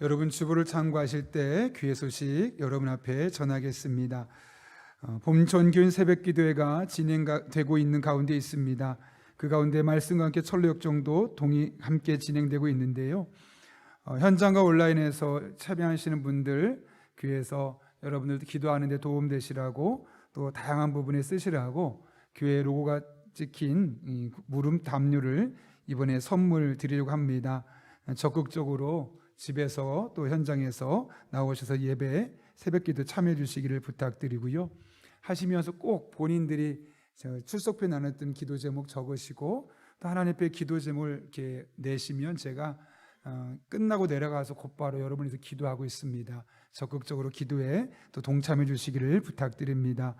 여러분 주보를 참고하실 때 귀의 소식 여러분 앞에 전하겠습니다. 봄 전교인 새벽기도회가 진행되고 있는 가운데 있습니다. 그 가운데 말씀과 함께 철로역정도 함께 진행되고 있는데요. 현장과 온라인에서 참여하시는 분들 교회에서 여러분들도 기도하는 데 도움되시라고 또 다양한 부분에 쓰시라고 교회 로고가 찍힌 이 물음 담요를 이번에 선물 드리려고 합니다. 적극적으로 집에서 또 현장에서 나오셔서 예배 새벽기도 참여해 주시기를 부탁드리고요. 하시면서 꼭 본인들이 출석표에 나눴던 기도 제목 적으시고 또 하나님 앞에 기도 제목을 이렇게 내시면 제가 끝나고 내려가서 곧바로 여러분에서 기도하고 있습니다. 적극적으로 기도에 또 동참해 주시기를 부탁드립니다.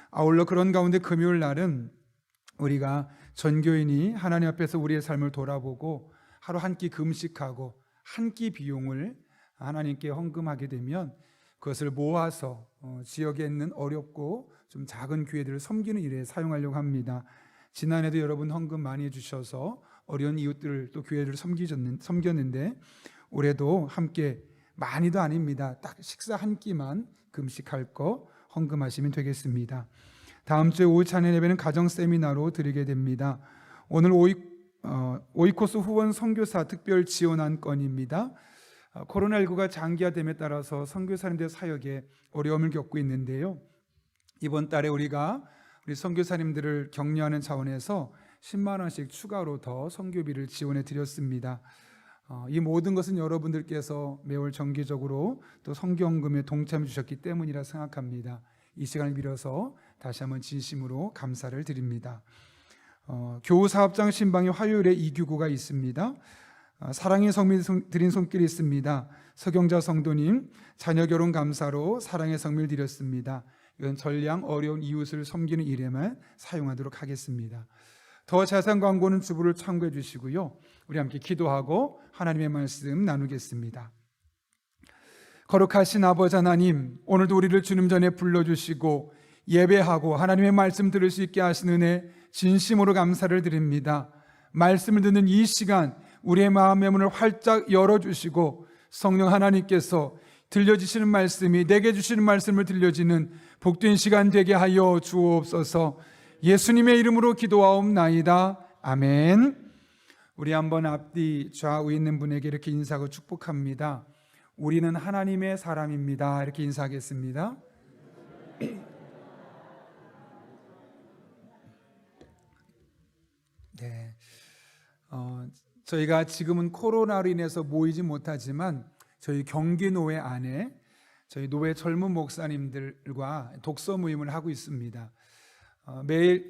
아울러 그런 가운데 금요일 날은 우리가 전교인이 하나님 앞에서 우리의 삶을 돌아보고 하루 한 끼 금식하고 한 끼 비용을 하나님께 헌금하게 되면 그것을 모아서 지역에 있는 어렵고 좀 작은 교회들을 섬기는 일에 사용하려고 합니다. 지난해도 여러분 헌금 많이 해주셔서 어려운 이웃들 또 교회를 섬겼는데 올해도 함께 많이도 아닙니다. 딱 식사 한 끼만 금식할 거 헌금하시면 되겠습니다. 다음 주에 오후 찬양 예배는 가정 세미나로 드리게 됩니다. 오늘 오이코스 후원 선교사 특별 지원안 건입니다. 코로나19가 장기화됨에 따라서 선교사님들 사역에 어려움을 겪고 있는데요. 이번 달에 우리가 우리 선교사님들을 격려하는 차원에서 10만 원씩 추가로 더 선교비를 지원해 드렸습니다. 이 모든 것은 여러분들께서 매월 정기적으로 또 선교헌금에 동참해 주셨기 때문이라 생각합니다. 이 시간을 빌어서 다시 한번 진심으로 감사를 드립니다. 교우사업장 신방의 화요일에 이규구가 있습니다. 사랑의 성밀 드린 손길이 있습니다. 서경자 성도님 자녀 결혼 감사로 사랑의 성밀 드렸습니다. 이건 전량 어려운 이웃을 섬기는 일에만 사용하도록 하겠습니다. 더 자세한 광고는 주부를 참고해 주시고요. 우리 함께 기도하고 하나님의 말씀 나누겠습니다. 거룩하신 아버지 하나님, 오늘도 우리를 주님 전에 불러주시고 예배하고 하나님의 말씀 들을 수 있게 하신 은혜 진심으로 감사를 드립니다. 말씀을 듣는 이 시간 우리의 마음의 문을 활짝 열어주시고 성령 하나님께서 들려주시는 말씀이 내게 주시는 말씀을 들려지는 복된 시간 되게 하여 주옵소서. 예수님의 이름으로 기도하옵나이다. 아멘. 우리 한번 앞뒤 좌우 있는 분에게 이렇게 인사하고 축복합니다. 우리는 하나님의 사람입니다. 이렇게 인사하겠습니다. 네, 저희가 지금은 코로나로 인해서 모이지 못하지만 저희 경기노회 안에 저희 노회 젊은 목사님들과 독서 모임을 하고 있습니다.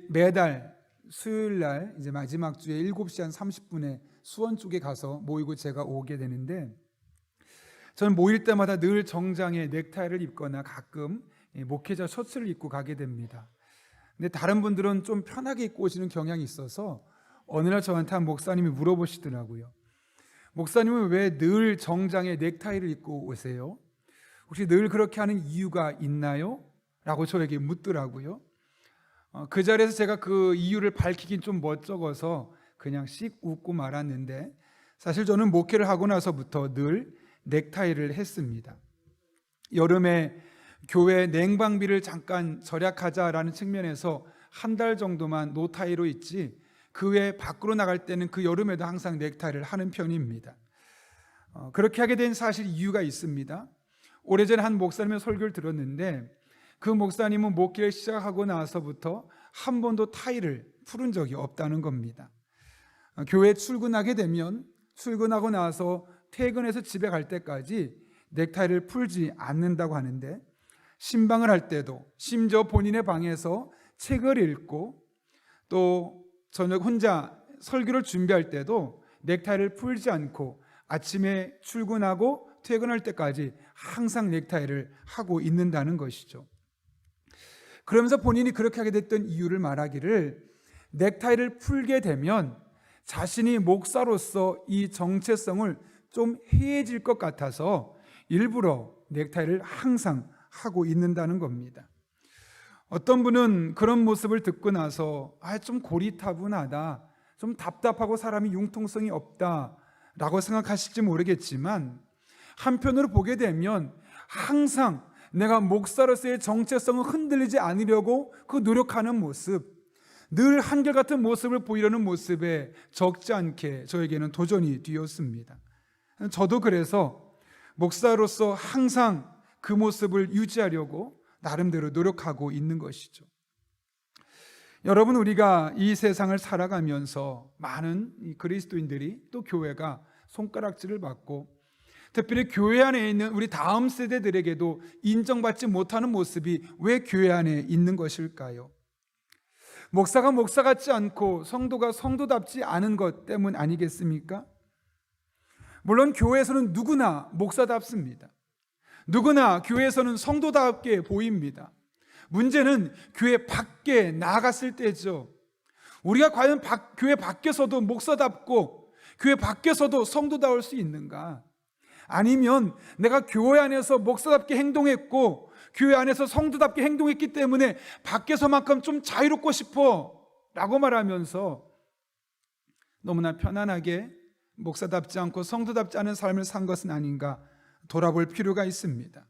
매달 수요일 날 이제 마지막 주에 7시 한 30분에 수원 쪽에 가서 모이고 제가 오게 되는데 저는 모일 때마다 늘 정장에 넥타이를 입거나 가끔 목회자 셔츠를 입고 가게 됩니다. 근데 다른 분들은 좀 편하게 입고 오시는 경향이 있어서 어느 날 저한테 한 목사님이 물어보시더라고요. 목사님은 왜 늘 정장에 넥타이를 입고 오세요? 혹시 늘 그렇게 하는 이유가 있나요? 라고 저에게 묻더라고요. 그 자리에서 제가 그 이유를 밝히긴 좀 멋쩍어서 그냥 씩 웃고 말았는데 사실 저는 목회를 하고 나서부터 늘 넥타이를 했습니다. 여름에 교회 냉방비를 잠깐 절약하자라는 측면에서 한 달 정도만 노타이로 있지 그 외에 밖으로 나갈 때는 그 여름에도 항상 넥타이를 하는 편입니다. 그렇게 하게 된 사실 이유가 있습니다. 오래전에 한 목사님의 설교를 들었는데 그 목사님은 목회를 시작하고 나서부터 한 번도 타이를 풀은 적이 없다는 겁니다. 교회에 출근하게 되면 출근하고 나서 퇴근해서 집에 갈 때까지 넥타이를 풀지 않는다고 하는데 신방을 할 때도 심지어 본인의 방에서 책을 읽고 또 저녁 혼자 설교를 준비할 때도 넥타이를 풀지 않고 아침에 출근하고 퇴근할 때까지 항상 넥타이를 하고 있는다는 것이죠. 그러면서 본인이 그렇게 하게 됐던 이유를 말하기를 넥타이를 풀게 되면 자신이 목사로서 이 정체성을 좀 해해질 것 같아서 일부러 넥타이를 항상 하고 있는다는 겁니다. 어떤 분은 그런 모습을 듣고 나서 좀 고리타분하다, 좀 답답하고 사람이 융통성이 없다라고 생각하실지 모르겠지만 한편으로 보게 되면 항상 내가 목사로서의 정체성을 흔들리지 않으려고 그 노력하는 모습, 늘 한결같은 모습을 보이려는 모습에 적지 않게 저에게는 도전이 되었습니다. 저도 그래서 목사로서 항상 그 모습을 유지하려고 나름대로 노력하고 있는 것이죠. 여러분, 우리가 이 세상을 살아가면서 많은 그리스도인들이 또 교회가 손가락질을 받고, 특별히 교회 안에 있는 우리 다음 세대들에게도 인정받지 못하는 모습이 왜 교회 안에 있는 것일까요? 목사가 목사 같지 않고 성도가 성도답지 않은 것 때문 아니겠습니까? 물론 교회에서는 누구나 목사답습니다. 누구나 교회에서는 성도답게 보입니다. 문제는 교회 밖에 나아갔을 때죠. 우리가 과연 교회 밖에서도 목사답고 교회 밖에서도 성도다울 수 있는가? 아니면 내가 교회 안에서 목사답게 행동했고 교회 안에서 성도답게 행동했기 때문에 밖에서만큼 좀 자유롭고 싶어 라고 말하면서 너무나 편안하게 목사답지 않고 성도답지 않은 삶을 산 것은 아닌가 돌아볼 필요가 있습니다.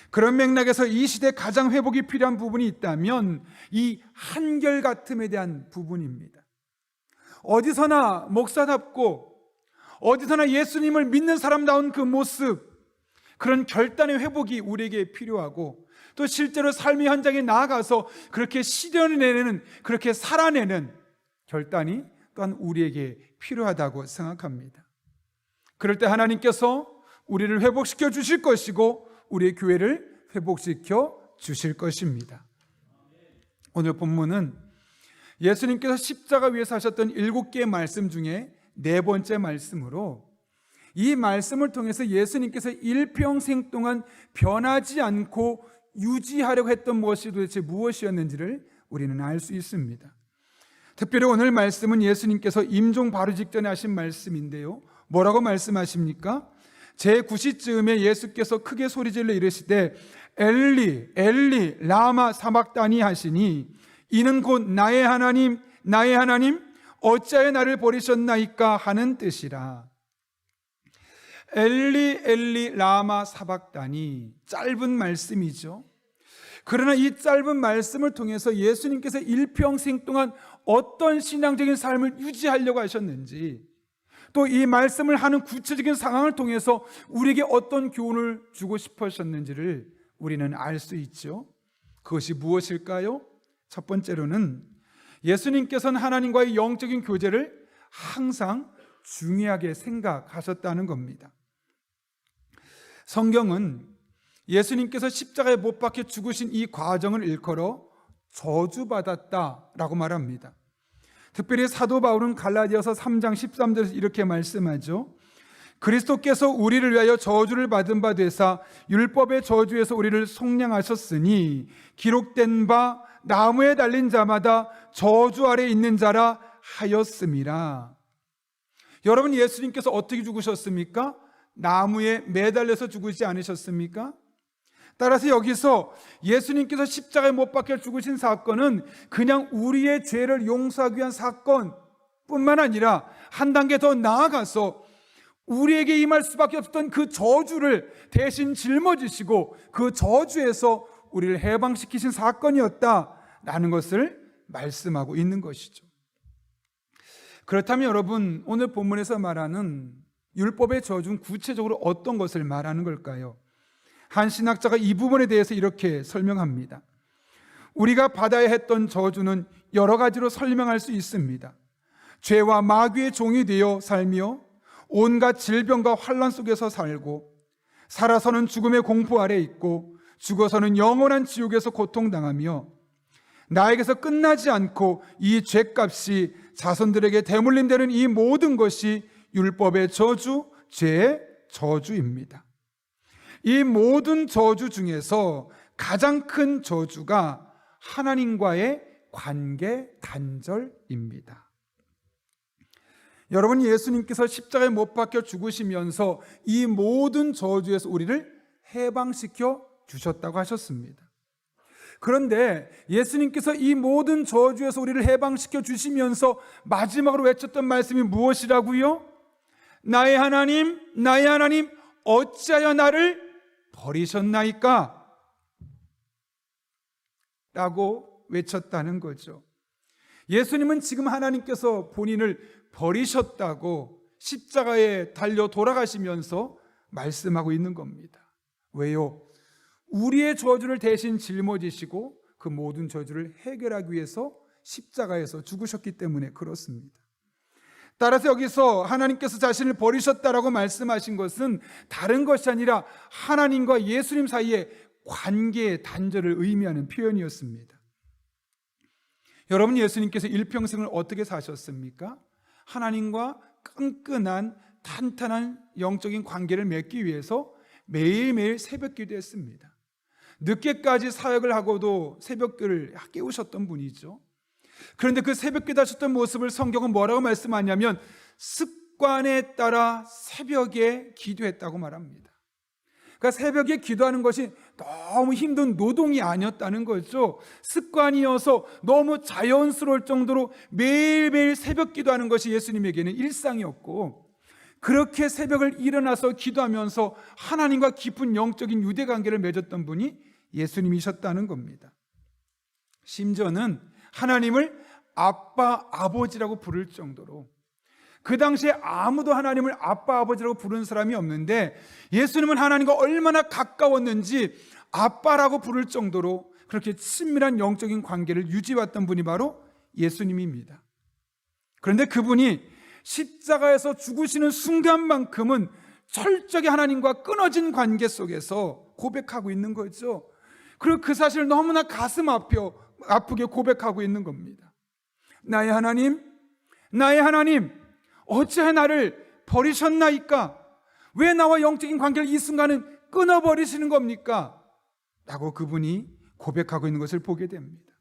그런 맥락에서 이 시대에 가장 회복이 필요한 부분이 있다면 이 한결같음에 대한 부분입니다. 어디서나 목사답고 어디서나 예수님을 믿는 사람다운 그 모습, 그런 결단의 회복이 우리에게 필요하고, 또 실제로 삶의 현장에 나아가서 그렇게 실현해내는, 그렇게 살아내는 결단이 또한 우리에게 필요하다고 생각합니다. 그럴 때 하나님께서 우리를 회복시켜 주실 것이고 우리의 교회를 회복시켜 주실 것입니다. 오늘 본문은 예수님께서 십자가 위에서 하셨던 7개의 말씀 중에 4번째 말씀으로, 이 말씀을 통해서 예수님께서 일평생 동안 변하지 않고 유지하려고 했던 것이 도대체 무엇이었는지를 우리는 알 수 있습니다. 특별히 오늘 말씀은 예수님께서 임종 바로 직전에 하신 말씀인데요, 뭐라고 말씀하십니까? 제9시쯤에 예수께서 크게 소리질러 이르시되 엘리 엘리 라마 사박다니 하시니, 이는 곧 나의 하나님 나의 하나님 어찌하여 나를 버리셨나이까 하는 뜻이라. 엘리 엘리 라마 사박다니, 짧은 말씀이죠. 그러나 이 짧은 말씀을 통해서 예수님께서 일평생 동안 어떤 신앙적인 삶을 유지하려고 하셨는지, 또 이 말씀을 하는 구체적인 상황을 통해서 우리에게 어떤 교훈을 주고 싶으셨는지를 우리는 알 수 있죠. 그것이 무엇일까요? 첫 번째로는 예수님께서는 하나님과의 영적인 교제를 항상 중요하게 생각하셨다는 겁니다. 성경은 예수님께서 십자가에 못 박혀 죽으신 이 과정을 일컬어 저주받았다라고 말합니다. 특별히 사도 바울은 갈라디아서 3장 13절에서 이렇게 말씀하죠. 그리스도께서 우리를 위하여 저주를 받은 바 되사 율법의 저주에서 우리를 속량하셨으니 기록된 바 나무에 달린 자마다 저주 아래 있는 자라 하였음이라. 여러분, 예수님께서 어떻게 죽으셨습니까? 나무에 매달려서 죽으지 않으셨습니까? 따라서 여기서 예수님께서 십자가에 못 박혀 죽으신 사건은 그냥 우리의 죄를 용서하기 위한 사건뿐만 아니라 한 단계 더 나아가서 우리에게 임할 수밖에 없었던 그 저주를 대신 짊어지시고 그 저주에서 우리를 해방시키신 사건이었다라는 것을 말씀하고 있는 것이죠. 그렇다면 여러분, 오늘 본문에서 말하는 율법의 저주는 구체적으로 어떤 것을 말하는 걸까요? 한 신학자가 이 부분에 대해서 이렇게 설명합니다. 우리가 받아야 했던 저주는 여러 가지로 설명할 수 있습니다. 죄와 마귀의 종이 되어 살며 온갖 질병과 환난 속에서 살고, 살아서는 죽음의 공포 아래 있고 죽어서는 영원한 지옥에서 고통당하며, 나에게서 끝나지 않고 이 죄값이 자손들에게 대물림되는 이 모든 것이 율법의 저주, 죄의 저주입니다. 이 모든 저주 중에서 가장 큰 저주가 하나님과의 관계 단절입니다. 여러분, 예수님께서 십자가에 못 박혀 죽으시면서 이 모든 저주에서 우리를 해방시켜 주셨다고 하셨습니다. 그런데 예수님께서 이 모든 저주에서 우리를 해방시켜 주시면서 마지막으로 외쳤던 말씀이 무엇이라고요? 나의 하나님, 나의 하나님, 어찌하여 나를 버리셨나이까? 라고 외쳤다는 거죠. 예수님은 지금 하나님께서 본인을 버리셨다고 십자가에 달려 돌아가시면서 말씀하고 있는 겁니다. 왜요? 우리의 저주를 대신 짊어지시고 그 모든 저주를 해결하기 위해서 십자가에서 죽으셨기 때문에 그렇습니다. 따라서 여기서 하나님께서 자신을 버리셨다라고 말씀하신 것은 다른 것이 아니라 하나님과 예수님 사이의 관계의 단절을 의미하는 표현이었습니다. 여러분, 예수님께서 일평생을 어떻게 사셨습니까? 하나님과 끈끈한 탄탄한 영적인 관계를 맺기 위해서 매일매일 새벽 기도했습니다. 늦게까지 사역을 하고도 새벽기를 깨우셨던 분이죠. 그런데 그 새벽 기도하셨던 모습을 성경은 뭐라고 말씀하냐면 습관에 따라 새벽에 기도했다고 말합니다. 그러니까 새벽에 기도하는 것이 너무 힘든 노동이 아니었다는 거죠. 습관이어서 너무 자연스러울 정도로 매일매일 새벽 기도하는 것이 예수님에게는 일상이었고, 그렇게 새벽을 일어나서 기도하면서 하나님과 깊은 영적인 유대관계를 맺었던 분이 예수님이셨다는 겁니다. 심지어는 하나님을 아빠, 아버지라고 부를 정도로, 그 당시에 아무도 하나님을 아빠, 아버지라고 부르는 사람이 없는데 예수님은 하나님과 얼마나 가까웠는지 아빠라고 부를 정도로 그렇게 친밀한 영적인 관계를 유지해왔던 분이 바로 예수님입니다. 그런데 그분이 십자가에서 죽으시는 순간만큼은 철저히 하나님과 끊어진 관계 속에서 고백하고 있는 거죠. 그리고 그 사실을 너무나 가슴 아프게 고백하고 있는 겁니다. 나의 하나님, 나의 하나님, 어찌해 나를 버리셨나이까? 왜 나와 영적인 관계를 이 순간은 끊어버리시는 겁니까? 라고 그분이 고백하고 있는 것을 보게 됩니다.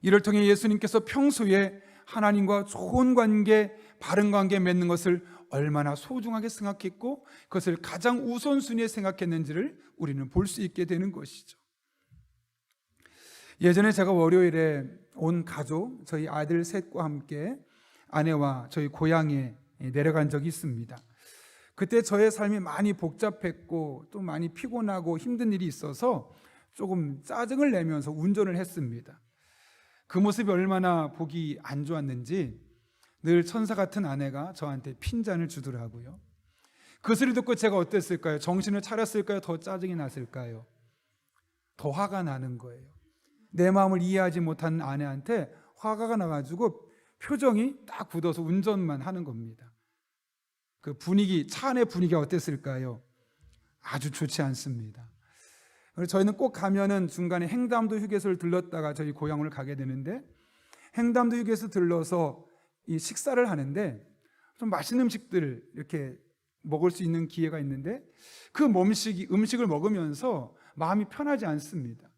이를 통해 예수님께서 평소에 하나님과 좋은 관계, 바른 관계 맺는 것을 얼마나 소중하게 생각했고 그것을 가장 우선순위에 생각했는지를 우리는 볼 수 있게 되는 것이죠. 예전에 제가 월요일에 온 가족, 저희 아들 셋과 함께 아내와 저희 고향에 내려간 적이 있습니다. 그때 저의 삶이 많이 복잡했고 또 많이 피곤하고 힘든 일이 있어서 조금 짜증을 내면서 운전을 했습니다. 그 모습이 얼마나 보기 안 좋았는지 늘 천사 같은 아내가 저한테 핀잔을 주더라고요. 그 소리 듣고 제가 어땠을까요? 정신을 차렸을까요? 더 짜증이 났을까요? 더 화가 나는 거예요. 내 마음을 이해하지 못한 아내한테 화가 나가지고 표정이 딱 굳어서 운전만 하는 겁니다. 그 분위기, 차 안의 분위기가 어땠을까요? 아주 좋지 않습니다. 그래서 저희는 꼭 가면은 중간에 행담도 휴게소를 들렀다가 저희 고향을 가게 되는데, 행담도 휴게소 들러서 이 식사를 하는데 좀 맛있는 음식들 이렇게 먹을 수 있는 기회가 있는데 그 음식을 먹으면서 마음이 편하지 않습니다.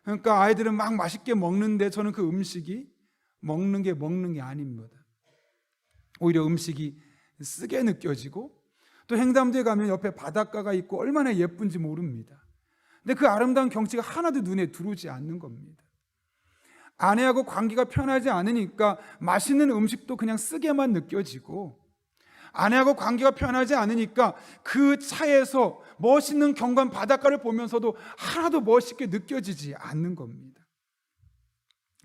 그러니까 아이들은 막 맛있게 먹는데 저는 그 음식이 먹는 게 아닙니다. 오히려 음식이 쓰게 느껴지고, 또 횡담도에 가면 옆에 바닷가가 있고 얼마나 예쁜지 모릅니다. 근데 그 아름다운 경치가 하나도 눈에 들어오지 않는 겁니다. 아내하고 관계가 편하지 않으니까 맛있는 음식도 그냥 쓰게만 느껴지고, 아내하고 관계가 편하지 않으니까 그 차에서 멋있는 경관 바닷가를 보면서도 하나도 멋있게 느껴지지 않는 겁니다.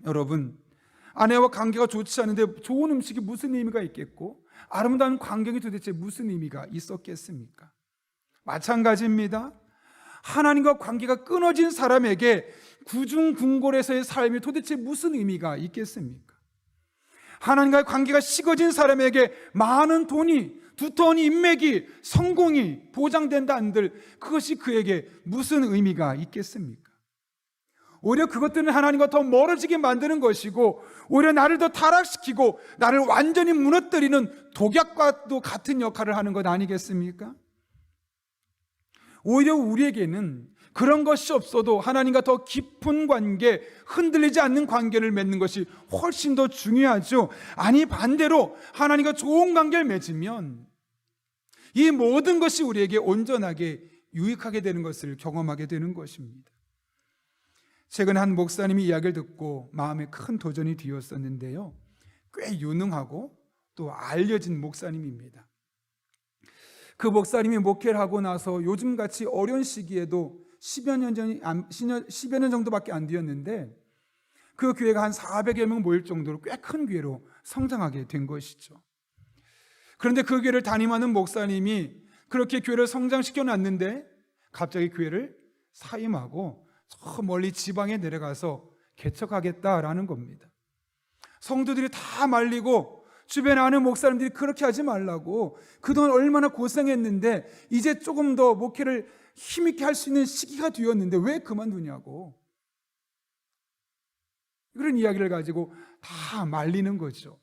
여러분, 아내와 관계가 좋지 않은데 좋은 음식이 무슨 의미가 있겠고 아름다운 광경이 도대체 무슨 의미가 있었겠습니까? 마찬가지입니다. 하나님과 관계가 끊어진 사람에게 구중궁궐에서의 삶이 도대체 무슨 의미가 있겠습니까? 하나님과의 관계가 식어진 사람에게 많은 돈이, 두터운 인맥이, 성공이 보장된다 한들 그것이 그에게 무슨 의미가 있겠습니까? 오히려 그것들은 하나님과 더 멀어지게 만드는 것이고, 오히려 나를 더 타락시키고 나를 완전히 무너뜨리는 독약과도 같은 역할을 하는 것 아니겠습니까? 오히려 우리에게는 그런 것이 없어도 하나님과 더 깊은 관계, 흔들리지 않는 관계를 맺는 것이 훨씬 더 중요하죠. 아니, 반대로 하나님과 좋은 관계를 맺으면 이 모든 것이 우리에게 온전하게 유익하게 되는 것을 경험하게 되는 것입니다. 최근 한 목사님이 이야기를 듣고 마음에 큰 도전이 되었었는데요, 꽤 유능하고 또 알려진 목사님입니다. 그 목사님이 목회를 하고 나서 요즘같이 어려운 시기에도 10여 년 정도밖에 안 되었는데 그 교회가 한 400여 명 모일 정도로 꽤 큰 교회로 성장하게 된 것이죠. 그런데 그 교회를 담임하는 목사님이 그렇게 교회를 성장시켜 놨는데 갑자기 교회를 사임하고 저 멀리 지방에 내려가서 개척하겠다라는 겁니다. 성도들이 다 말리고 주변에 아는 목사님들이 그렇게 하지 말라고, 그동안 얼마나 고생했는데 이제 조금 더 목회를 힘있게 할 수 있는 시기가 되었는데 왜 그만두냐고, 그런 이야기를 가지고 다 말리는 거죠.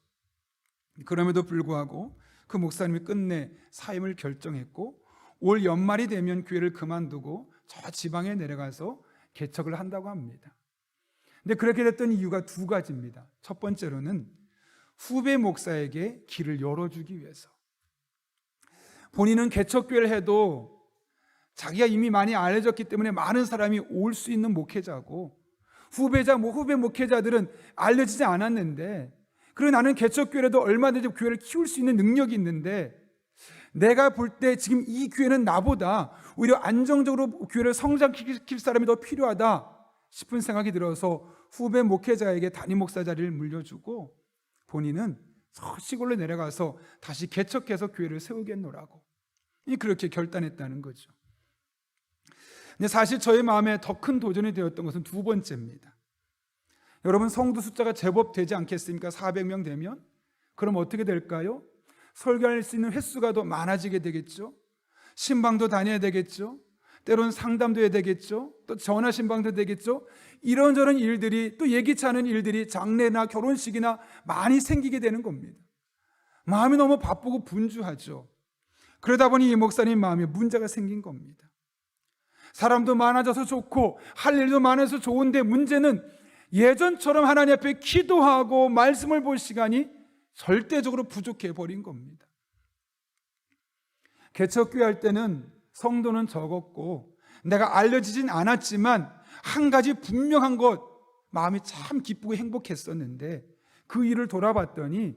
그럼에도 불구하고 그 목사님이 끝내 사임을 결정했고 올 연말이 되면 교회를 그만두고 저 지방에 내려가서 개척을 한다고 합니다. 근데 그렇게 됐던 이유가 두 가지입니다. 첫 번째로는 후배 목사에게 길을 열어주기 위해서. 본인은 개척교회를 해도 자기가 이미 많이 알려졌기 때문에 많은 사람이 올 수 있는 목회자고, 후배 목회자들은 알려지지 않았는데, 그리고 나는 개척교회라도 얼마든지 교회를 키울 수 있는 능력이 있는데, 내가 볼 때 지금 이 교회는 나보다 오히려 안정적으로 교회를 성장시킬 사람이 더 필요하다 싶은 생각이 들어서 후배 목회자에게 담임 목사 자리를 물려주고 본인은 시골로 내려가서 다시 개척해서 교회를 세우겠노라고 그렇게 결단했다는 거죠. 근데 사실 저의 마음에 더 큰 도전이 되었던 것은 두 번째입니다. 여러분, 성도 숫자가 제법 되지 않겠습니까? 400명 되면? 그럼 어떻게 될까요? 설교할 수 있는 횟수가 더 많아지게 되겠죠. 신방도 다녀야 되겠죠. 때로는 상담도 해야 되겠죠. 또 전화 신방도 되겠죠. 이런저런 일들이, 또 예기치 않은 일들이 장례나 결혼식이나 많이 생기게 되는 겁니다. 마음이 너무 바쁘고 분주하죠. 그러다 보니 이 목사님 마음에 문제가 생긴 겁니다. 사람도 많아져서 좋고 할 일도 많아서 좋은데 문제는 예전처럼 하나님 앞에 기도하고 말씀을 볼 시간이 절대적으로 부족해 버린 겁니다. 개척교회 할 때는 성도는 적었고 내가 알려지진 않았지만 한 가지 분명한 것, 마음이 참 기쁘고 행복했었는데 그 일을 돌아봤더니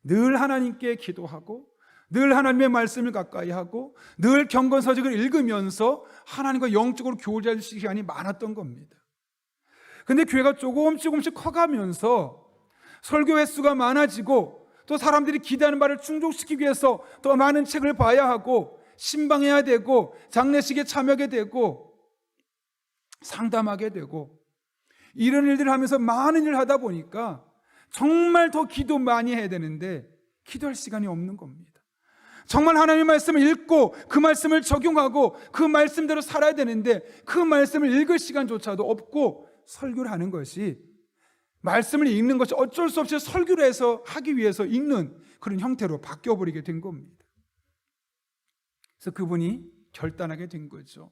늘 하나님께 기도하고 늘 하나님의 말씀을 가까이 하고 늘 경건서적을 읽으면서 하나님과 영적으로 교제할 시간이 많았던 겁니다. 근데 교회가 조금씩 커가면서 설교 횟수가 많아지고 또 사람들이 기대하는 바를 충족시키기 위해서 더 많은 책을 봐야 하고 신방해야 되고 장례식에 참여하게 되고 상담하게 되고 이런 일들을 하면서 많은 일을 하다 보니까 정말 더 기도 많이 해야 되는데 기도할 시간이 없는 겁니다. 정말 하나님의 말씀을 읽고 그 말씀을 적용하고 그 말씀대로 살아야 되는데 그 말씀을 읽을 시간조차도 없고 설교를 하는 것이, 말씀을 읽는 것이 어쩔 수 없이 설교를 해서 하기 위해서 읽는 그런 형태로 바뀌어버리게 된 겁니다. 그래서 그분이 결단하게 된 거죠.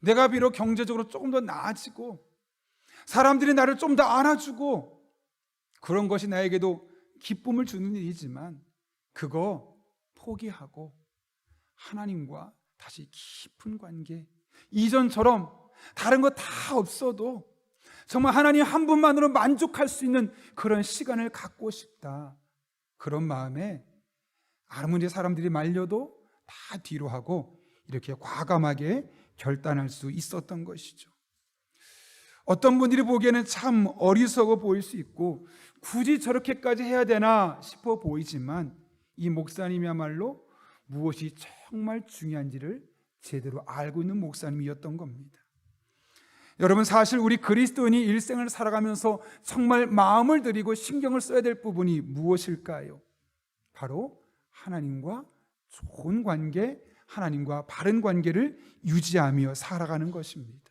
내가 비록 경제적으로 조금 더 나아지고 사람들이 나를 좀 더 알아주고 그런 것이 나에게도 기쁨을 주는 일이지만 그거 포기하고 하나님과 다시 깊은 관계, 이전처럼 다른 거 다 없어도 정말 하나님 한 분만으로 만족할 수 있는 그런 시간을 갖고 싶다, 그런 마음에 아무리 사람들이 말려도 다 뒤로 하고 이렇게 과감하게 결단할 수 있었던 것이죠. 어떤 분들이 보기에는 참 어리석어 보일 수 있고 굳이 저렇게까지 해야 되나 싶어 보이지만 이 목사님이야말로 무엇이 정말 중요한지를 제대로 알고 있는 목사님이었던 겁니다. 여러분, 사실 우리 그리스도인이 일생을 살아가면서 정말 마음을 들이고 신경을 써야 될 부분이 무엇일까요? 바로 하나님과 좋은 관계, 하나님과 바른 관계를 유지하며 살아가는 것입니다.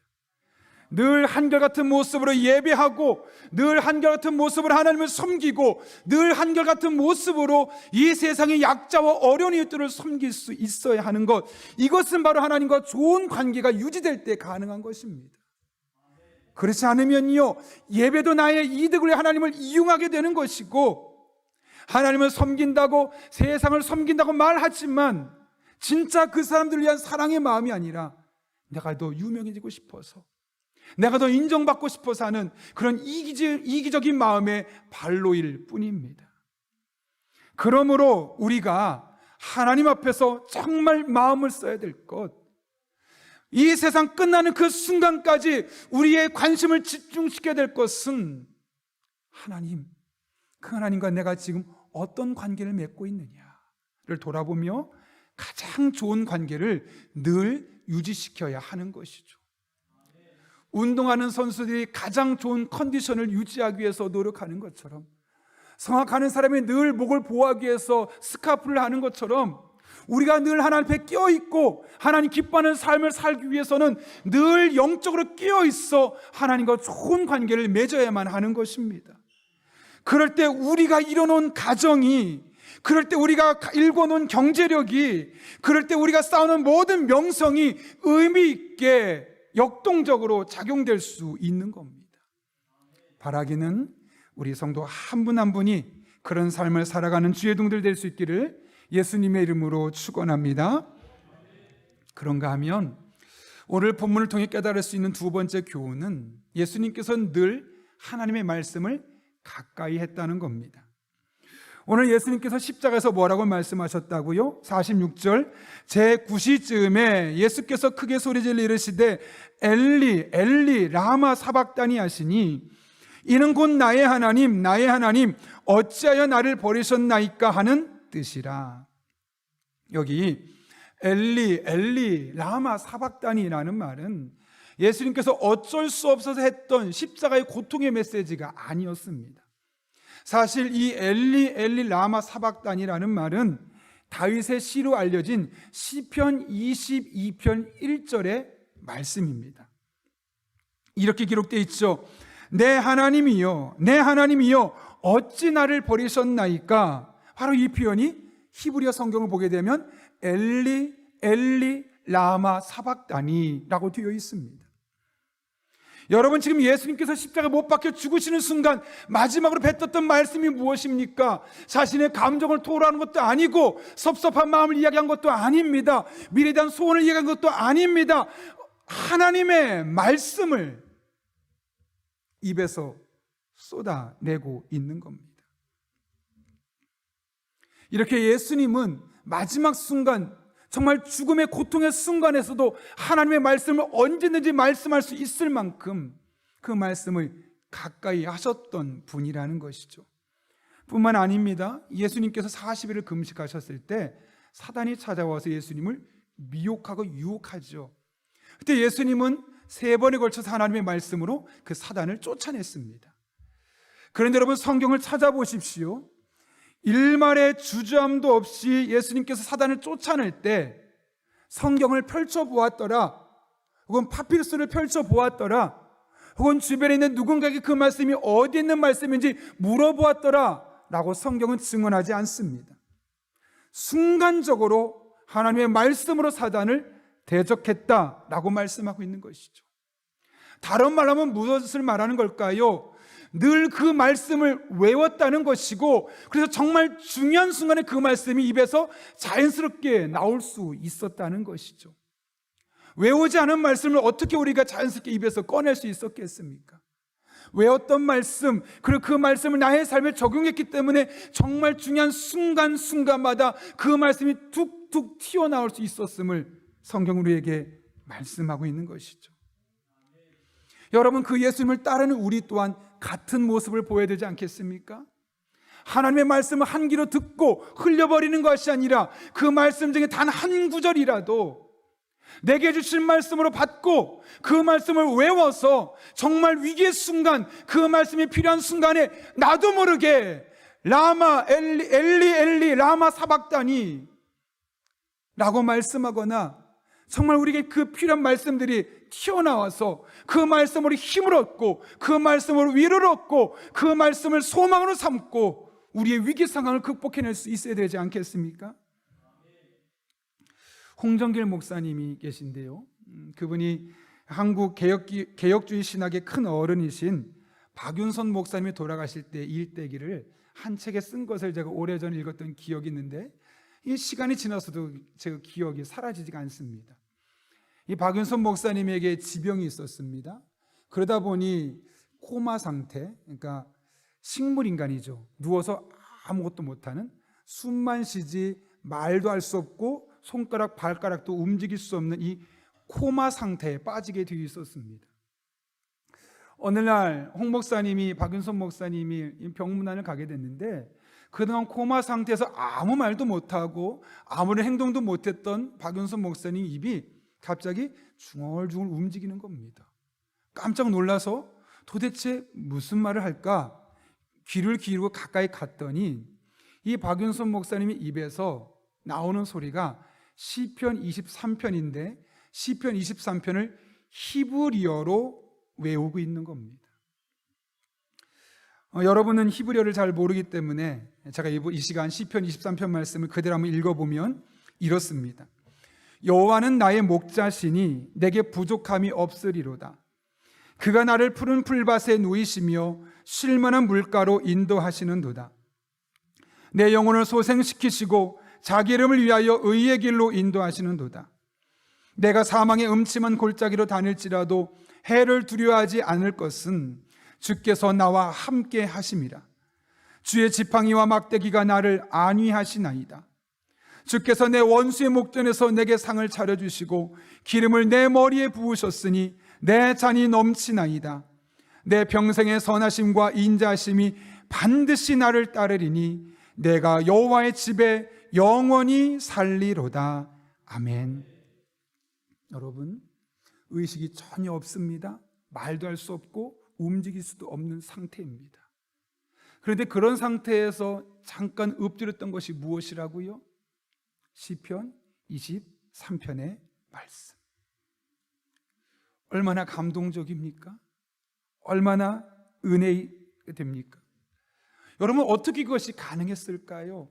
늘 한결같은 모습으로 예배하고 늘 한결같은 모습으로 하나님을 섬기고 늘 한결같은 모습으로 이 세상의 약자와 어려운 이웃들을 섬길 수 있어야 하는 것, 이것은 바로 하나님과 좋은 관계가 유지될 때 가능한 것입니다. 그렇지 않으면요, 예배도 나의 이득을 위해 하나님을 이용하게 되는 것이고, 하나님을 섬긴다고 세상을 섬긴다고 말하지만 진짜 그 사람들을 위한 사랑의 마음이 아니라 내가 더 유명해지고 싶어서, 내가 더 인정받고 싶어서 하는 그런 이기적인 마음의 발로일 뿐입니다. 그러므로 우리가 하나님 앞에서 정말 마음을 써야 될 것, 이 세상 끝나는 그 순간까지 우리의 관심을 집중시켜야 될 것은 하나님, 그 하나님과 내가 지금 어떤 관계를 맺고 있느냐를 돌아보며 가장 좋은 관계를 늘 유지시켜야 하는 것이죠. 운동하는 선수들이 가장 좋은 컨디션을 유지하기 위해서 노력하는 것처럼, 성악하는 사람이 늘 목을 보호하기 위해서 스카프를 하는 것처럼, 우리가 늘 하나님 앞에 끼어있고 하나님 기뻐하는 삶을 살기 위해서는 늘 영적으로 끼어있어 하나님과 좋은 관계를 맺어야만 하는 것입니다. 그럴 때 우리가 이뤄놓은 가정이, 그럴 때 우리가 일궈놓은 경제력이, 그럴 때 우리가 쌓아놓은 모든 명성이 의미 있게 역동적으로 작용될 수 있는 겁니다. 바라기는 우리 성도 한 분 한 분이 그런 삶을 살아가는 주의 동들 될 수 있기를 예수님의 이름으로 축원합니다. 그런가 하면 오늘 본문을 통해 깨달을 수 있는 두 번째 교훈은 예수님께서는 늘 하나님의 말씀을 가까이 했다는 겁니다. 오늘 예수님께서 십자가에서 뭐라고 말씀하셨다고요? 46절 제9시쯤에 예수께서 크게 소리질러 이르시되 엘리 엘리 라마 사박다니 하시니 이는 곧 나의 하나님 나의 하나님 어찌하여 나를 버리셨나이까 하는 뜻이라. 여기 엘리 엘리 라마 사박다니라는 말은 예수님께서 어쩔 수 없어서 했던 십자가의 고통의 메시지가 아니었습니다. 사실 이 엘리 엘리 라마 사박다니라는 말은 다윗의 시로 알려진 시편 22편 1절의 말씀입니다. 이렇게 기록되어 있죠. 내 하나님이여 내 하나님이여 어찌 나를 버리셨나이까. 바로 이 표현이 히브리어 성경을 보게 되면 엘리 엘리 라마 사박다니라고 되어 있습니다. 여러분, 지금 예수님께서 십자가 못 박혀 죽으시는 순간 마지막으로 뱉었던 말씀이 무엇입니까? 자신의 감정을 토로하는 것도 아니고 섭섭한 마음을 이야기한 것도 아닙니다. 미래에 대한 소원을 이야기한 것도 아닙니다. 하나님의 말씀을 입에서 쏟아내고 있는 겁니다. 이렇게 예수님은 마지막 순간, 정말 죽음의 고통의 순간에서도 하나님의 말씀을 언제든지 말씀할 수 있을 만큼 그 말씀을 가까이 하셨던 분이라는 것이죠. 뿐만 아닙니다. 예수님께서 40일을 금식하셨을 때 사단이 찾아와서 예수님을 미혹하고 유혹하죠. 그때 예수님은 3번에 걸쳐서 하나님의 말씀으로 그 사단을 쫓아냈습니다. 그런데 여러분, 성경을 찾아보십시오. 일말의 주저함도 없이 예수님께서 사단을 쫓아낼 때 성경을 펼쳐보았더라, 혹은 파피루스를 펼쳐보았더라, 혹은 주변에 있는 누군가에게 그 말씀이 어디 있는 말씀인지 물어보았더라 라고 성경은 증언하지 않습니다. 순간적으로 하나님의 말씀으로 사단을 대적했다라고 말씀하고 있는 것이죠. 다른 말로 하면 무엇을 말하는 걸까요? 늘 그 말씀을 외웠다는 것이고, 그래서 정말 중요한 순간에 그 말씀이 입에서 자연스럽게 나올 수 있었다는 것이죠. 외우지 않은 말씀을 어떻게 우리가 자연스럽게 입에서 꺼낼 수 있었겠습니까? 외웠던 말씀, 그리고 그 말씀을 나의 삶에 적용했기 때문에 정말 중요한 순간순간마다 그 말씀이 툭툭 튀어나올 수 있었음을 성경 우리에게 말씀하고 있는 것이죠. 여러분, 그 예수님을 따르는 우리 또한 같은 모습을 보여야 되지 않겠습니까? 하나님의 말씀을 한 귀로 듣고 흘려버리는 것이 아니라 그 말씀 중에 단 한 구절이라도 내게 주신 말씀으로 받고 그 말씀을 외워서 정말 위기의 순간, 그 말씀이 필요한 순간에 나도 모르게 라마 엘리 엘리 엘리 라마 사박다니 라고 말씀하거나, 정말 우리에게 그 필요한 말씀들이 튀어나와서 그 말씀으로 힘을 얻고 그 말씀으로 위로를 얻고 그 말씀을 소망으로 삼고 우리의 위기 상황을 극복해낼 수 있어야 되지 않겠습니까? 홍정길 목사님이 계신데요, 그분이 한국 개혁주의 신학의 큰 어른이신 박윤선 목사님이 돌아가실 때 일대기를 한 책에 쓴 것을 제가 오래전에 읽었던 기억이 있는데, 이 시간이 지나서도 제 기억이 사라지지가 않습니다. 이 박윤선 목사님에게 지병이 있었습니다. 그러다 보니 코마 상태, 그러니까 식물인간이죠. 누워서 아무것도 못하는, 숨만 쉬지 말도 할 수 없고 손가락 발가락도 움직일 수 없는 이 코마 상태에 빠지게 되어 있었습니다. 어느 날 박윤선 목사님이 병문안을 가게 됐는데, 그동안 코마 상태에서 아무 말도 못하고 아무런 행동도 못했던 박윤선 목사님 입이 갑자기 중얼중얼 움직이는 겁니다. 깜짝 놀라서 도대체 무슨 말을 할까 귀를 기울이고 가까이 갔더니 이 박윤선 목사님의 입에서 나오는 소리가 시편 23편인데 시편 23편을 히브리어로 외우고 있는 겁니다. 여러분은 히브리어를 잘 모르기 때문에 제가 이 시간 시편 23편 말씀을 그대로 한번 읽어보면 이렇습니다. 여호와는 나의 목자시니 내게 부족함이 없으리로다. 그가 나를 푸른 풀밭에 누이시며 쉴 만한 물가로 인도하시는도다. 내 영혼을 소생시키시고 자기 이름을 위하여 의의 길로 인도하시는도다. 내가 사망의 음침한 골짜기로 다닐지라도 해를 두려워하지 않을 것은 주께서 나와 함께 하심이라. 주의 지팡이와 막대기가 나를 안위하시나이다. 주께서 내 원수의 목전에서 내게 상을 차려주시고 기름을 내 머리에 부으셨으니 내 잔이 넘치나이다. 내 평생의 선하심과 인자하심이 반드시 나를 따르리니 내가 여호와의 집에 영원히 살리로다. 아멘. 여러분, 의식이 전혀 없습니다. 말도 할 수 없고 움직일 수도 없는 상태입니다. 그런데 그런 상태에서 잠깐 엎드렸던 것이 무엇이라고요? 시편 23편의 말씀. 얼마나 감동적입니까? 얼마나 은혜됩니까? 여러분, 어떻게 그것이 가능했을까요?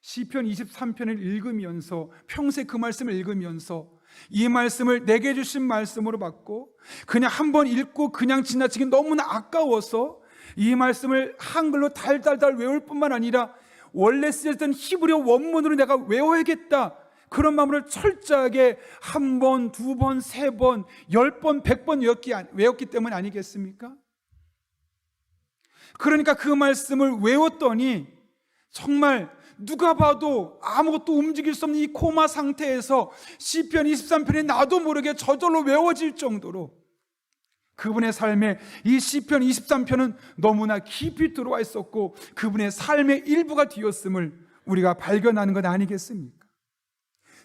시편 23편을 읽으면서 평생 그 말씀을 읽으면서 이 말씀을 내게 주신 말씀으로 받고 그냥 한번 읽고 그냥 지나치기 너무나 아까워서 이 말씀을 한글로 달달달 외울 뿐만 아니라 원래 쓰였던 히브리어 원문으로 내가 외워야겠다, 그런 마음으로 철저하게 한 번, 두 번, 세 번, 10번, 100번 외웠기 때문 아니겠습니까? 그러니까 그 말씀을 외웠더니 정말 누가 봐도 아무것도 움직일 수 없는 이 코마 상태에서 시편 23편이 나도 모르게 저절로 외워질 정도로 그분의 삶에 이 시편 23편은 너무나 깊이 들어와 있었고 그분의 삶의 일부가 되었음을 우리가 발견하는 것 아니겠습니까?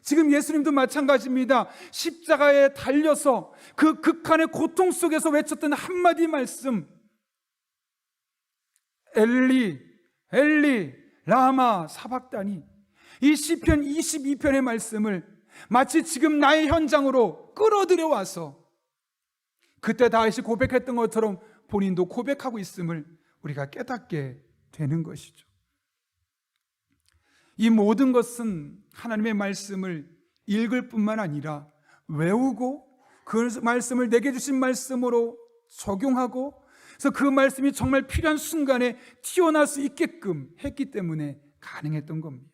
지금 예수님도 마찬가지입니다. 십자가에 달려서 그 극한의 고통 속에서 외쳤던 한마디 말씀, 엘리 엘리 라마 사박다니, 이 시편 22편의 말씀을 마치 지금 나의 현장으로 끌어들여 와서 그때 다윗이 고백했던 것처럼 본인도 고백하고 있음을 우리가 깨닫게 되는 것이죠. 이 모든 것은 하나님의 말씀을 읽을 뿐만 아니라 외우고 그 말씀을 내게 주신 말씀으로 적용하고, 그래서 그 말씀이 정말 필요한 순간에 튀어나올 수 있게끔 했기 때문에 가능했던 겁니다.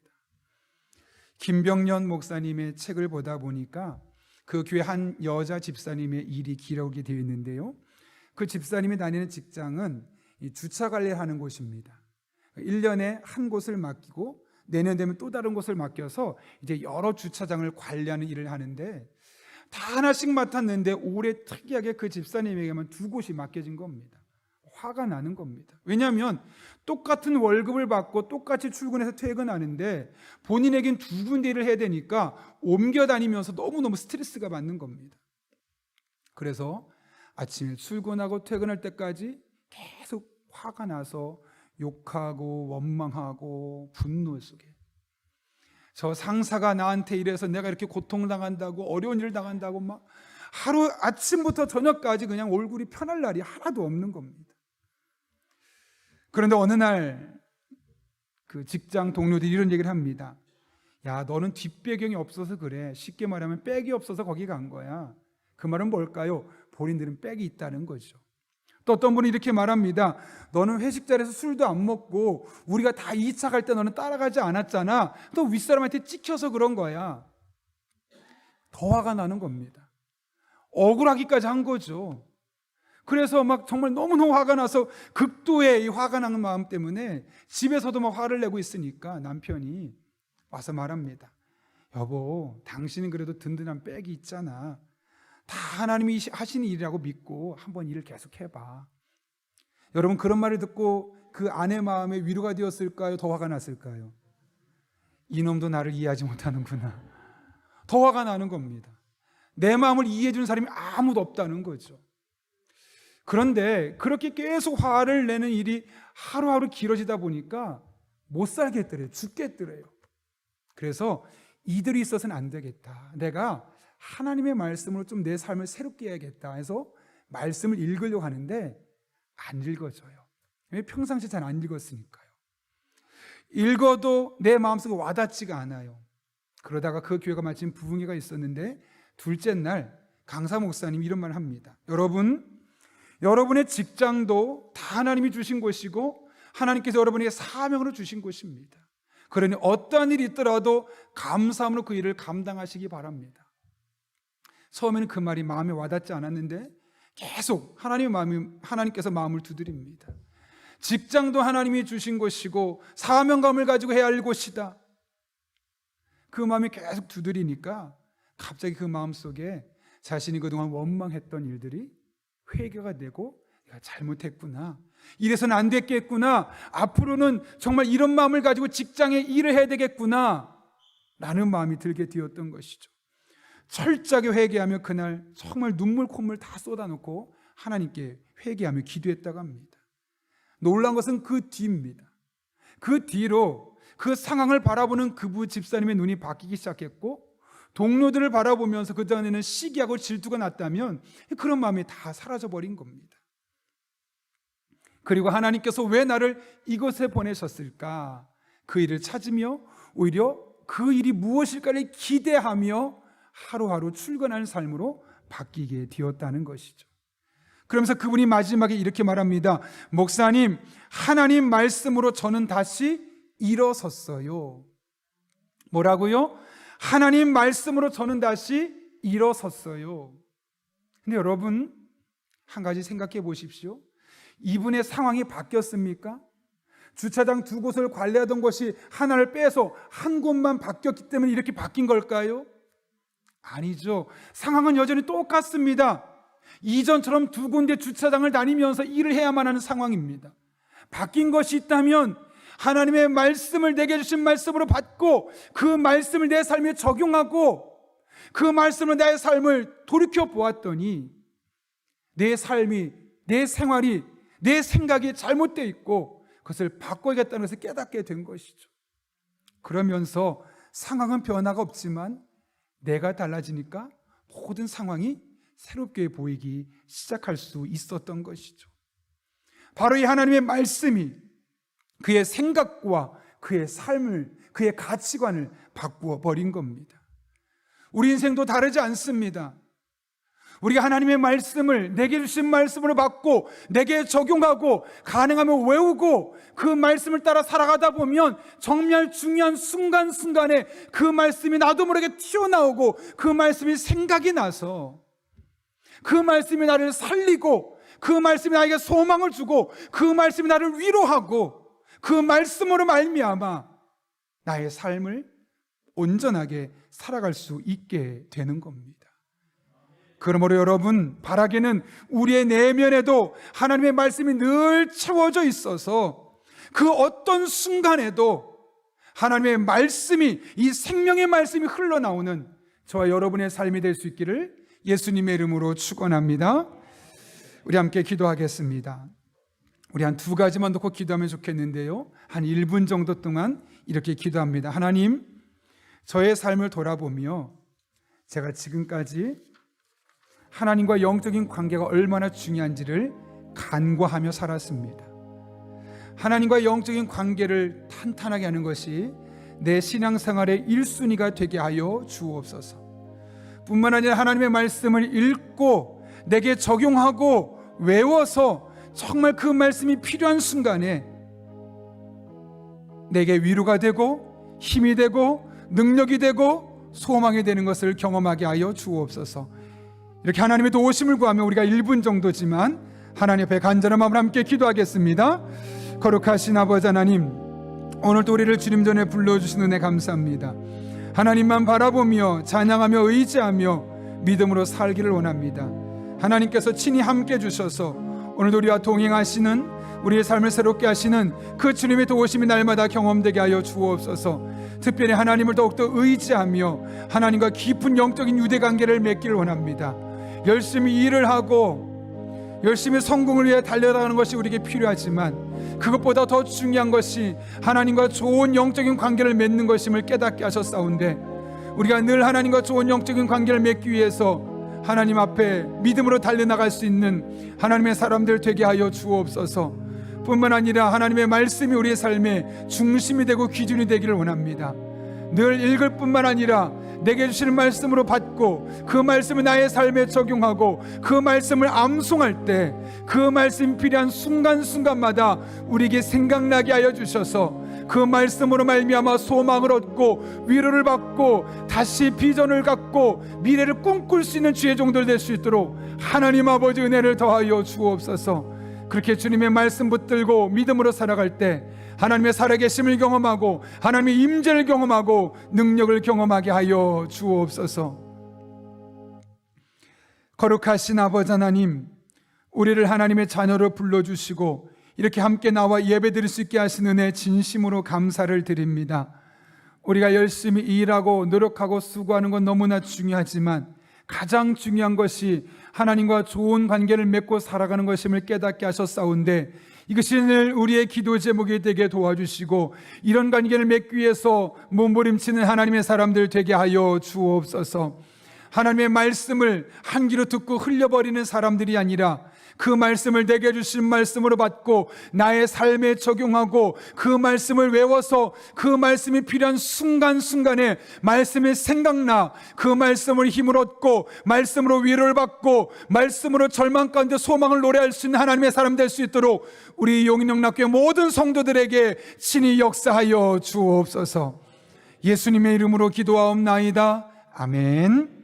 김병년 목사님의 책을 보다 보니까 그 교회 한 여자 집사님의 일이 기록이 되어 있는데요, 그 집사님이 다니는 직장은 주차 관리를 하는 곳입니다. 1년에 한 곳을 맡기고 내년 되면 또 다른 곳을 맡겨서 이제 여러 주차장을 관리하는 일을 하는데, 다 하나씩 맡았는데 올해 특이하게 그 집사님에게만 2곳이 맡겨진 겁니다. 화가 나는 겁니다. 왜냐하면 똑같은 월급을 받고 똑같이 출근해서 퇴근하는데 본인에겐 2군데 일을 해야 되니까 옮겨 다니면서 너무너무 스트레스가 받는 겁니다. 그래서 아침에 출근하고 퇴근할 때까지 계속 화가 나서 욕하고 원망하고 분노 속에, 저 상사가 나한테 이래서 내가 이렇게 고통당한다고, 어려운 일을 당한다고 막 하루 아침부터 저녁까지 그냥 얼굴이 편할 날이 하나도 없는 겁니다. 그런데 어느 날 그 직장 동료들이 이런 얘기를 합니다. 야, 너는 뒷배경이 없어서 그래. 쉽게 말하면 백이 없어서 거기 간 거야. 그 말은 뭘까요? 본인들은 백이 있다는 거죠. 또 어떤 분이 이렇게 말합니다. 너는 회식 자리에서 술도 안 먹고 우리가 다 2차 갈 때 너는 따라가지 않았잖아. 또 윗사람한테 찍혀서 그런 거야. 더 화가 나는 겁니다. 억울하기까지 한 거죠. 그래서 막 정말 너무너무 화가 나서 극도의 이 화가 나는 마음 때문에 집에서도 막 화를 내고 있으니까 남편이 와서 말합니다. 여보, 당신은 그래도 든든한 백이 있잖아. 다 하나님이 하시는 일이라고 믿고 한번 일을 계속 해봐. 여러분, 그런 말을 듣고 그 아내 마음에 위로가 되었을까요? 더 화가 났을까요? 이놈도 나를 이해하지 못하는구나. 더 화가 나는 겁니다. 내 마음을 이해해 주는 사람이 아무도 없다는 거죠. 그런데 그렇게 계속 화를 내는 일이 하루하루 길어지다 보니까 못 살겠더래요. 죽겠더래요. 그래서 이들이 있어서는 안 되겠다. 내가 하나님의 말씀으로 좀 내 삶을 새롭게 해야겠다 해서 말씀을 읽으려고 하는데 안 읽어져요. 왜? 평상시 잘 안 읽었으니까요. 읽어도 내 마음속에 와닿지가 않아요. 그러다가 그 교회가 마침 부흥회가 있었는데 둘째 날 강사 목사님이 이런 말을 합니다. 여러분의 직장도 다 하나님이 주신 곳이고 하나님께서 여러분에게 사명으로 주신 곳입니다. 그러니 어떠한 일이 있더라도 감사함으로 그 일을 감당하시기 바랍니다. 처음에는 그 말이 마음에 와닿지 않았는데 계속 하나님께서 마음을 두드립니다. 직장도 하나님이 주신 곳이고 사명감을 가지고 해야 할 곳이다. 그 마음이 계속 두드리니까 갑자기 그 마음속에 자신이 그동안 원망했던 일들이 회개가 되고 내가 잘못했구나, 이래서는 안 됐겠구나, 앞으로는 정말 이런 마음을 가지고 직장에 일을 해야 되겠구나 라는 마음이 들게 되었던 것이죠. 철저하게 회개하며 그날 정말 눈물 콧물 다 쏟아놓고 하나님께 회개하며 기도했다고 합니다. 놀라운 것은 그 뒤입니다. 그 뒤로 그 상황을 바라보는 그부 집사님의 눈이 바뀌기 시작했고 동료들을 바라보면서 그전에는 시기하고 질투가 났다면 그런 마음이 다 사라져버린 겁니다. 그리고 하나님께서 왜 나를 이곳에 보내셨을까? 그 일을 찾으며 오히려 그 일이 무엇일까를 기대하며 하루하루 출근하는 삶으로 바뀌게 되었다는 것이죠. 그러면서 그분이 마지막에 이렇게 말합니다. 목사님, 하나님 말씀으로 저는 다시 일어섰어요. 뭐라고요? 하나님 말씀으로 저는 다시 일어섰어요. 근데 여러분, 한 가지 생각해 보십시오. 이분의 상황이 바뀌었습니까? 주차장 두 곳을 관리하던 것이 하나를 빼서 한 곳만 바뀌었기 때문에 이렇게 바뀐 걸까요? 아니죠. 상황은 여전히 똑같습니다. 이전처럼 두 군데 주차장을 다니면서 일을 해야만 하는 상황입니다. 바뀐 것이 있다면 하나님의 말씀을 내게 주신 말씀으로 받고 그 말씀을 내 삶에 적용하고 그 말씀으로 나의 삶을 돌이켜 보았더니 내 삶이, 내 생활이, 내 생각이 잘못되어 있고 그것을 바꿔야겠다는 것을 깨닫게 된 것이죠. 그러면서 상황은 변화가 없지만 내가 달라지니까 모든 상황이 새롭게 보이기 시작할 수 있었던 것이죠. 바로 이 하나님의 말씀이 그의 생각과 그의 삶을, 그의 가치관을 바꾸어 버린 겁니다. 우리 인생도 다르지 않습니다. 우리가 하나님의 말씀을 내게 주신 말씀으로 받고 내게 적용하고 가능하면 외우고 그 말씀을 따라 살아가다 보면 정말 중요한 순간순간에 그 말씀이 나도 모르게 튀어나오고 그 말씀이 생각이 나서 그 말씀이 나를 살리고 그 말씀이 나에게 소망을 주고 그 말씀이 나를 위로하고 그 말씀으로 말미암아 나의 삶을 온전하게 살아갈 수 있게 되는 겁니다. 그러므로 여러분, 바라기는 우리의 내면에도 하나님의 말씀이 늘 채워져 있어서 그 어떤 순간에도 하나님의 말씀이, 이 생명의 말씀이 흘러나오는 저와 여러분의 삶이 될 수 있기를 예수님의 이름으로 축원합니다. 우리 함께 기도하겠습니다. 우리 한 두 가지만 놓고 기도하면 좋겠는데요, 한 1분 정도 동안 이렇게 기도합니다. 하나님, 저의 삶을 돌아보며 제가 지금까지 하나님과 영적인 관계가 얼마나 중요한지를 간과하며 살았습니다. 하나님과 영적인 관계를 탄탄하게 하는 것이 내 신앙생활의 1순위가 되게 하여 주옵소서. 뿐만 아니라 하나님의 말씀을 읽고 내게 적용하고 외워서 정말 그 말씀이 필요한 순간에 내게 위로가 되고 힘이 되고 능력이 되고 소망이 되는 것을 경험하게 하여 주옵소서. 이렇게 하나님의 도우심을 구하며 우리가 1분 정도지만 하나님 앞에 간절한 마음으로 함께 기도하겠습니다. 거룩하신 아버지 하나님, 오늘도 우리를 주님 전에 불러주신 은혜 감사합니다. 하나님만 바라보며 찬양하며 의지하며 믿음으로 살기를 원합니다. 하나님께서 친히 함께 주셔서 오늘도 우리와 동행하시는, 우리의 삶을 새롭게 하시는 그 주님의 도우심이 날마다 경험되게 하여 주옵소서. 특별히 하나님을 더욱더 의지하며 하나님과 깊은 영적인 유대관계를 맺기를 원합니다. 열심히 일을 하고 열심히 성공을 위해 달려나가는 것이 우리에게 필요하지만 그것보다 더 중요한 것이 하나님과 좋은 영적인 관계를 맺는 것임을 깨닫게 하셨사온데, 우리가 늘 하나님과 좋은 영적인 관계를 맺기 위해서 하나님 앞에 믿음으로 달려나갈 수 있는 하나님의 사람들 되게 하여 주옵소서. 뿐만 아니라 하나님의 말씀이 우리의 삶의 중심이 되고 기준이 되기를 원합니다. 늘 읽을 뿐만 아니라 내게 주시는 말씀으로 받고 그 말씀을 나의 삶에 적용하고 그 말씀을 암송할 때 그 말씀이 필요한 순간순간마다 우리에게 생각나게 하여 주셔서 그 말씀으로 말미암아 소망을 얻고 위로를 받고 다시 비전을 갖고 미래를 꿈꿀 수 있는 주의 종들 될 수 있도록 하나님 아버지 은혜를 더하여 주옵소서. 그렇게 주님의 말씀 붙들고 믿음으로 살아갈 때 하나님의 살아계심을 경험하고 하나님의 임재를 경험하고 능력을 경험하게 하여 주옵소서. 거룩하신 아버지 하나님, 우리를 하나님의 자녀로 불러주시고 이렇게 함께 나와 예배드릴 수 있게 하신 은혜 진심으로 감사를 드립니다. 우리가 열심히 일하고 노력하고 수고하는 건 너무나 중요하지만 가장 중요한 것이 하나님과 좋은 관계를 맺고 살아가는 것임을 깨닫게 하셨사온데, 이것이 늘 우리의 기도 제목이 되게 도와주시고 이런 관계를 맺기 위해서 몸부림치는 하나님의 사람들 되게 하여 주옵소서. 하나님의 말씀을 한 귀로 듣고 흘려버리는 사람들이 아니라 그 말씀을 내게 주신 말씀으로 받고 나의 삶에 적용하고 그 말씀을 외워서 그 말씀이 필요한 순간순간에 말씀이 생각나 그 말씀을 힘을 얻고 말씀으로 위로를 받고 말씀으로 절망 가운데 소망을 노래할 수 있는 하나님의 사람 될 수 있도록 우리 용인영락교회 모든 성도들에게 친히 역사하여 주옵소서. 예수님의 이름으로 기도하옵나이다. 아멘.